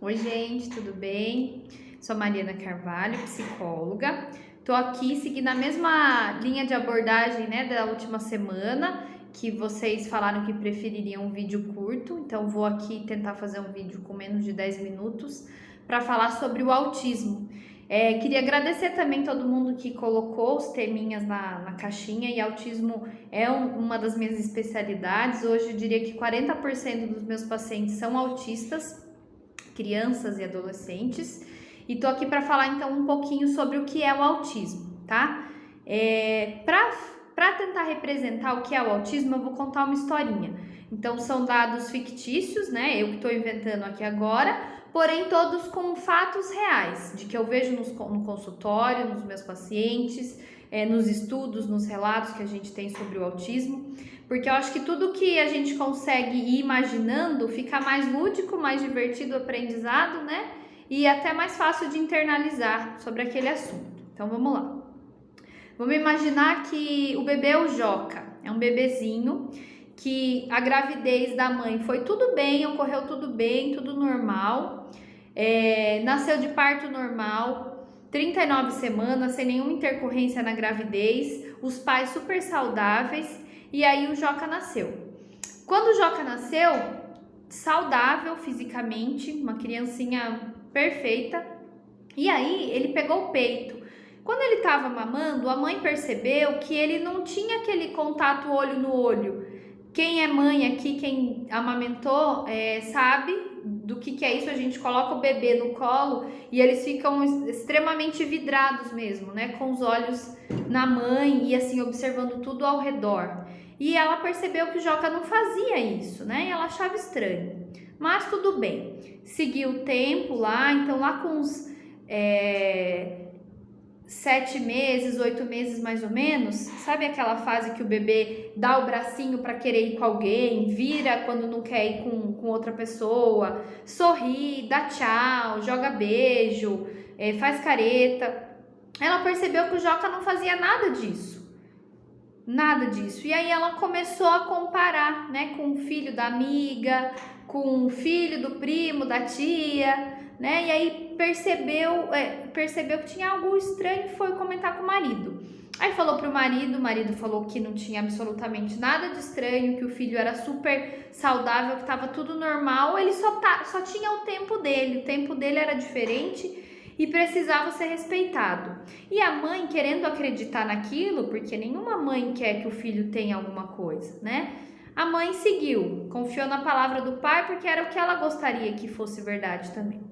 Oi, gente, tudo bem? Sou Mariana Carvalho, psicóloga. Tô aqui seguindo a mesma linha de abordagem, né, da última semana, que vocês falaram que prefeririam um vídeo curto, então vou aqui tentar fazer um vídeo com menos de 10 minutos para falar sobre o autismo. Queria agradecer também todo mundo que colocou os teminhas na caixinha, e autismo é uma das minhas especialidades. Hoje eu diria que 40% dos meus pacientes são autistas, crianças e adolescentes, e tô aqui para falar então um pouquinho sobre o que é o autismo, tá? Para tentar representar o que é o autismo, eu vou contar uma historinha. Então são dados fictícios, né? Eu que estou inventando aqui agora, porém todos com fatos reais, de que eu vejo no consultório, nos meus pacientes, nos estudos, nos relatos que a gente tem sobre o autismo. Porque eu acho que tudo que a gente consegue ir imaginando fica mais lúdico, mais divertido o aprendizado, né? E até mais fácil de internalizar sobre aquele assunto. Então vamos lá. Vamos imaginar que o bebê é o Joca, é um bebezinho que a gravidez da mãe foi tudo bem, ocorreu tudo bem, tudo normal, nasceu de parto normal, 39 semanas, sem nenhuma intercorrência na gravidez, os pais super saudáveis. E aí o Joca nasceu. Quando o Joca nasceu, saudável fisicamente, uma criancinha perfeita, e aí ele pegou o peito. Quando ele estava mamando, a mãe percebeu que ele não tinha aquele contato olho no olho. Quem é mãe aqui, quem amamentou, sabe do que é isso. A gente coloca o bebê no colo e eles ficam extremamente vidrados mesmo, né? Com os olhos na mãe e assim observando tudo ao redor. E ela percebeu que o Joca não fazia isso, né? E ela achava estranho. Mas tudo bem. Seguiu o tempo lá, então lá com uns 7 meses, 8 meses mais ou menos, sabe aquela fase que o bebê dá o bracinho para querer ir com alguém, vira quando não quer ir com outra pessoa, sorri, dá tchau, joga beijo, faz careta. Ela percebeu que o Joca não fazia nada disso. Nada disso. E aí ela começou a comparar, né, com o filho da amiga, com o filho do primo, da tia, né? E aí percebeu que tinha algo estranho e foi comentar com o marido. Aí falou pro marido, o marido falou que não tinha absolutamente nada de estranho, que o filho era super saudável, que estava tudo normal, ele só tinha o tempo dele era diferente e precisava ser respeitado. E a mãe querendo acreditar naquilo, porque nenhuma mãe quer que o filho tenha alguma coisa, né? A mãe seguiu, confiou na palavra do pai, porque era o que ela gostaria que fosse verdade também.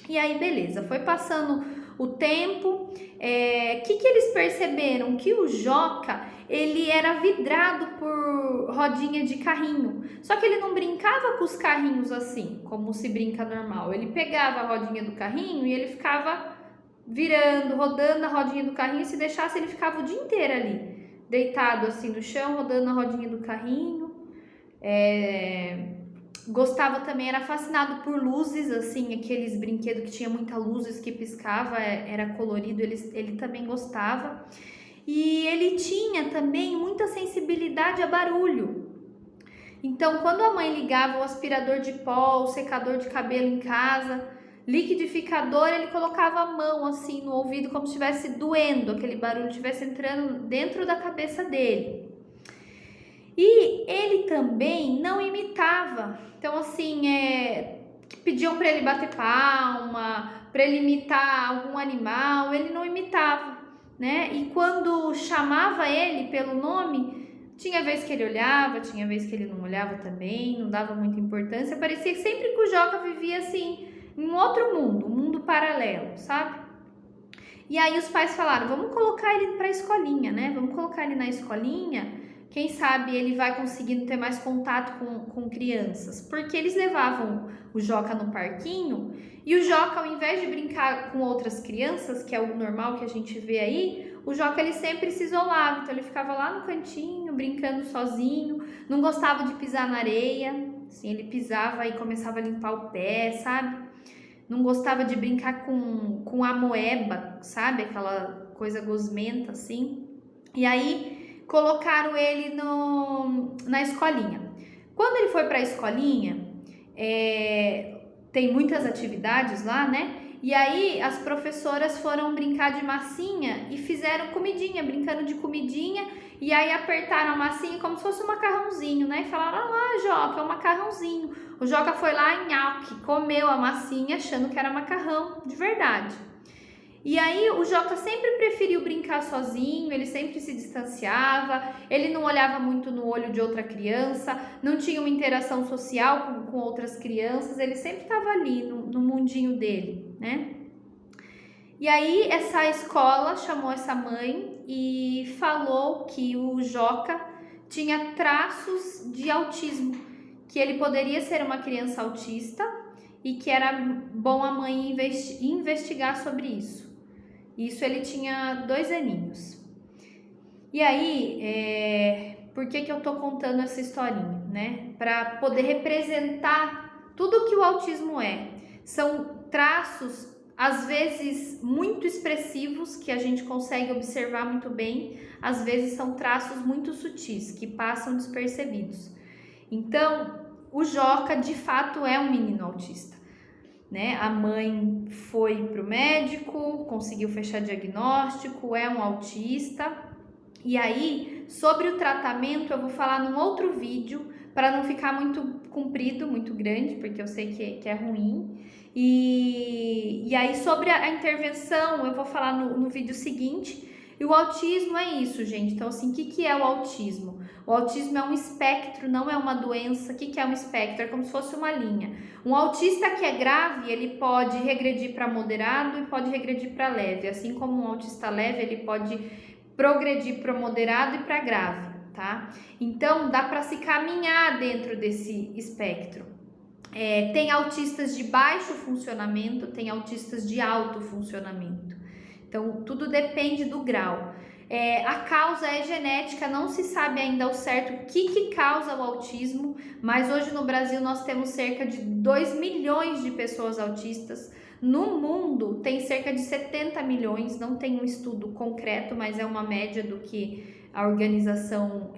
E aí, beleza, foi passando o tempo, que eles perceberam? Que o Joca, ele era vidrado por rodinha de carrinho, só que ele não brincava com os carrinhos assim, como se brinca normal. Ele pegava a rodinha do carrinho e ele ficava virando, rodando a rodinha do carrinho, e se deixasse ele ficava o dia inteiro ali, deitado assim no chão, rodando a rodinha do carrinho. Gostava também, era fascinado por luzes, assim, aqueles brinquedos que tinha muita luzes que piscava, era colorido, ele também gostava. E ele tinha também muita sensibilidade a barulho. Então, quando a mãe ligava o aspirador de pó, o secador de cabelo em casa, liquidificador, ele colocava a mão assim no ouvido como se estivesse doendo, aquele barulho estivesse entrando dentro da cabeça dele. E ele também não imitava. Então, assim, pediam para ele bater palma, para ele imitar algum animal, ele não imitava, né? E quando chamava ele pelo nome, tinha vez que ele olhava, tinha vez que ele não olhava também, não dava muita importância. Parecia sempre que o Joca vivia assim, em um outro mundo, um mundo paralelo, sabe? E aí os pais falaram, vamos colocar ele para a escolinha, né? Vamos colocar ele na escolinha. Quem sabe ele vai conseguindo ter mais contato com crianças. Porque eles levavam o Joca no parquinho e o Joca, ao invés de brincar com outras crianças, que é o normal que a gente vê aí, o Joca ele sempre se isolava. Então ele ficava lá no cantinho, brincando sozinho, não gostava de pisar na areia. Assim, ele pisava e começava a limpar o pé, sabe? Não gostava de brincar com a moeba, sabe? Aquela coisa gosmenta assim. E aí colocaram ele na escolinha. Quando ele foi para a escolinha, tem muitas atividades lá, né? E aí as professoras foram brincar de massinha e fizeram comidinha, brincando de comidinha, e aí apertaram a massinha como se fosse um macarrãozinho, né? E falaram: "Ah lá, Joca, é um macarrãozinho". O Joca foi lá em nhaque, comeu a massinha achando que era macarrão de verdade. E aí o Joca sempre preferiu brincar sozinho, ele sempre se distanciava, ele não olhava muito no olho de outra criança, não tinha uma interação social com outras crianças, ele sempre estava ali no mundinho dele, né? E aí essa escola chamou essa mãe e falou que o Joca tinha traços de autismo, que ele poderia ser uma criança autista e que era bom a mãe investigar sobre isso. Isso ele tinha 2 aninhos. E aí, por que eu tô contando essa historinha, né? Para poder representar tudo que o autismo é. São traços, às vezes, muito expressivos, que a gente consegue observar muito bem. Às vezes são traços muito sutis, que passam despercebidos. Então, o Joca, de fato, é um menino autista. Né? A mãe foi para o médico, conseguiu fechar diagnóstico, é um autista. E aí, sobre o tratamento, eu vou falar num outro vídeo, para não ficar muito comprido, muito grande, porque eu sei que é ruim. E aí, sobre a intervenção, eu vou falar no vídeo seguinte. E o autismo é isso, gente. Então, assim, o que é o autismo? O autismo é um espectro, não é uma doença. O que é um espectro? É como se fosse uma linha. Um autista que é grave, ele pode regredir para moderado e pode regredir para leve. Assim como um autista leve, ele pode progredir para moderado e para grave, tá? Então, dá para se caminhar dentro desse espectro. Tem autistas de baixo funcionamento, tem autistas de alto funcionamento. Então, tudo depende do grau. A causa é genética, não se sabe ainda ao certo o que causa o autismo, mas hoje no Brasil nós temos cerca de 2 milhões de pessoas autistas. No mundo tem cerca de 70 milhões, não tem um estudo concreto, mas é uma média do que a organização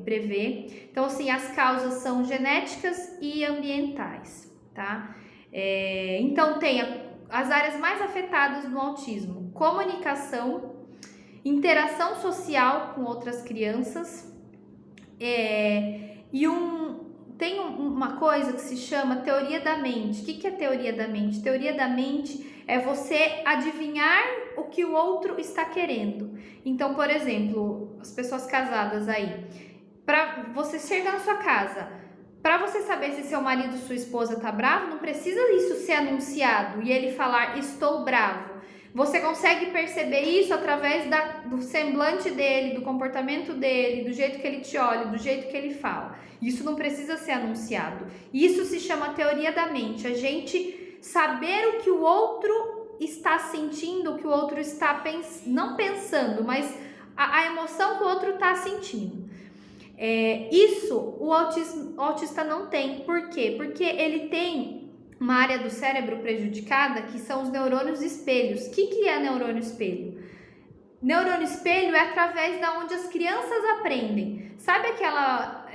prevê. Então, assim, as causas são genéticas e ambientais, tá? Então, tem as áreas mais afetadas no autismo: comunicação, interação social com outras crianças, tem uma coisa que se chama teoria da mente. O que é teoria da mente? Teoria da mente é você adivinhar o que o outro está querendo. Então, por exemplo, as pessoas casadas aí, para você chegar na sua casa, para você saber se seu marido ou sua esposa tá bravo, não precisa isso ser anunciado e ele falar estou bravo. Você consegue perceber isso através do semblante dele, do comportamento dele, do jeito que ele te olha, do jeito que ele fala. Isso não precisa ser anunciado. Isso se chama teoria da mente. A gente saber o que o outro está sentindo, o que o outro está não pensando, mas a emoção que o outro está sentindo. Isso o autista não tem. Por quê? Porque ele tem uma área do cérebro prejudicada, que são os neurônios espelhos. O que é neurônio espelho? Neurônio espelho é através da onde as crianças aprendem. Sabe aquela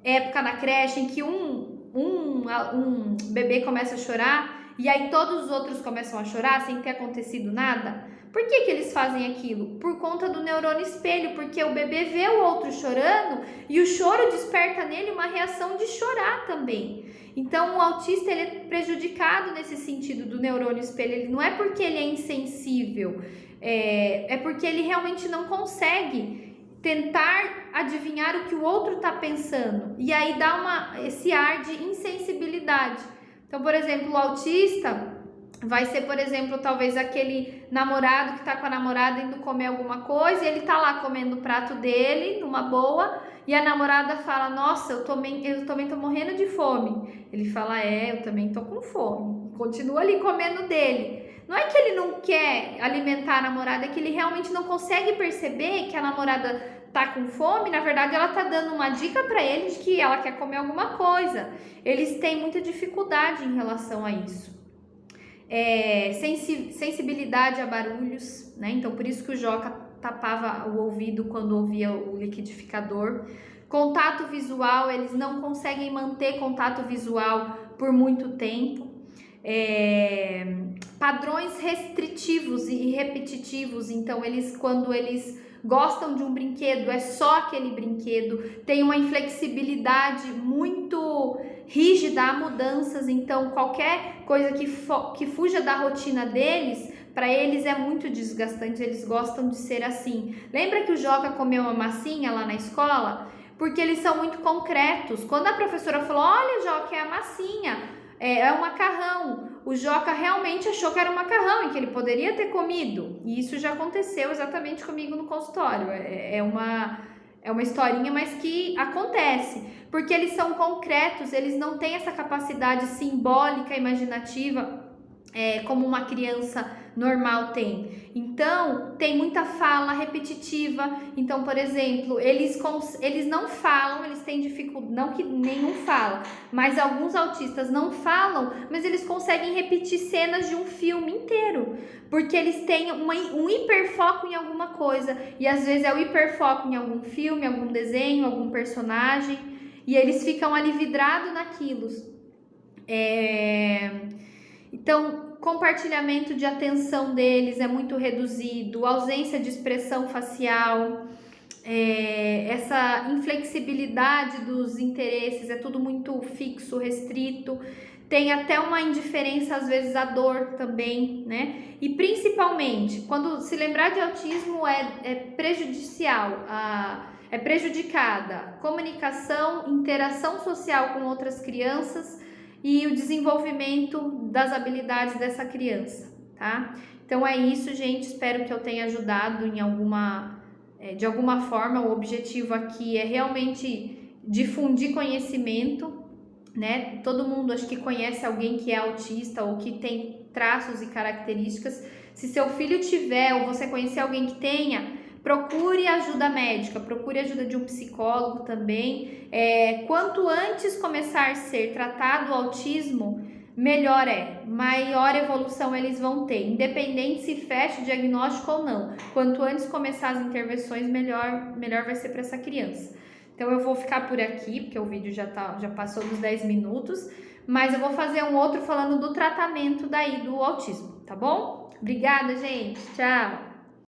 época na creche em que um bebê começa a chorar e aí todos os outros começam a chorar sem ter acontecido nada? Por que eles fazem aquilo? Por conta do neurônio espelho, porque o bebê vê o outro chorando e o choro desperta nele uma reação de chorar também. Então, o autista ele é prejudicado nesse sentido do neurônio espelho. Ele não é porque ele é insensível, é porque ele realmente não consegue tentar adivinhar o que o outro está pensando. E aí dá esse ar de insensibilidade. Então, por exemplo, o autista vai ser, por exemplo, talvez aquele namorado que tá com a namorada indo comer alguma coisa e ele tá lá comendo o prato dele, numa boa, e a namorada fala: nossa, eu também tô morrendo de fome. Ele fala: eu também tô com fome. Continua ali comendo dele. Não é que ele não quer alimentar a namorada, é que ele realmente não consegue perceber que a namorada tá com fome. Na verdade, ela tá dando uma dica para ele de que ela quer comer alguma coisa. Eles têm muita dificuldade em relação a isso. Sensibilidade a barulhos, né? Então, por isso que o Joca tapava o ouvido quando ouvia o liquidificador. Contato visual, eles não conseguem manter contato visual por muito tempo. Padrões restritivos e repetitivos, então quando eles gostam de um brinquedo, é só aquele brinquedo, tem uma inflexibilidade muito rígida a mudanças, então qualquer coisa que fuja da rotina deles, para eles é muito desgastante, eles gostam de ser assim. Lembra que o Joca comeu uma massinha lá na escola? Porque eles são muito concretos. Quando a professora falou, olha, Joca, é a massinha, é um macarrão, o Joca realmente achou que era um macarrão e que ele poderia ter comido. E isso já aconteceu exatamente comigo no consultório. É uma historinha, mas que acontece. Porque eles são concretos, eles não têm essa capacidade simbólica, imaginativa, como uma criança normal tem. Então, tem muita fala repetitiva. Então, por exemplo, eles não falam, eles têm dificuldade, não que nenhum fala, mas alguns autistas não falam, mas eles conseguem repetir cenas de um filme inteiro, porque eles têm um hiperfoco em alguma coisa, e às vezes é o hiperfoco em algum filme, algum desenho, algum personagem, e eles ficam ali vidrados naquilo. Então, compartilhamento de atenção deles é muito reduzido, ausência de expressão facial, essa inflexibilidade dos interesses, é tudo muito fixo, restrito, tem até uma indiferença às vezes à dor também, né? E principalmente, quando se lembrar de autismo é prejudicial, é prejudicada a comunicação, interação social com outras crianças, e o desenvolvimento das habilidades dessa criança, tá? Então é isso, gente, espero que eu tenha ajudado de alguma forma. O objetivo aqui é realmente difundir conhecimento, né? Todo mundo acho que conhece alguém que é autista ou que tem traços e características. Se seu filho tiver ou você conhecer alguém que tenha, procure ajuda médica, procure ajuda de um psicólogo também. Quanto antes começar a ser tratado o autismo, melhor maior evolução eles vão ter, independente se fecha o diagnóstico ou não. Quanto antes começar as intervenções, melhor vai ser para essa criança. Então eu vou ficar por aqui, porque o vídeo já passou dos 10 minutos, mas eu vou fazer um outro falando do tratamento do autismo, tá bom? Obrigada, gente. Tchau!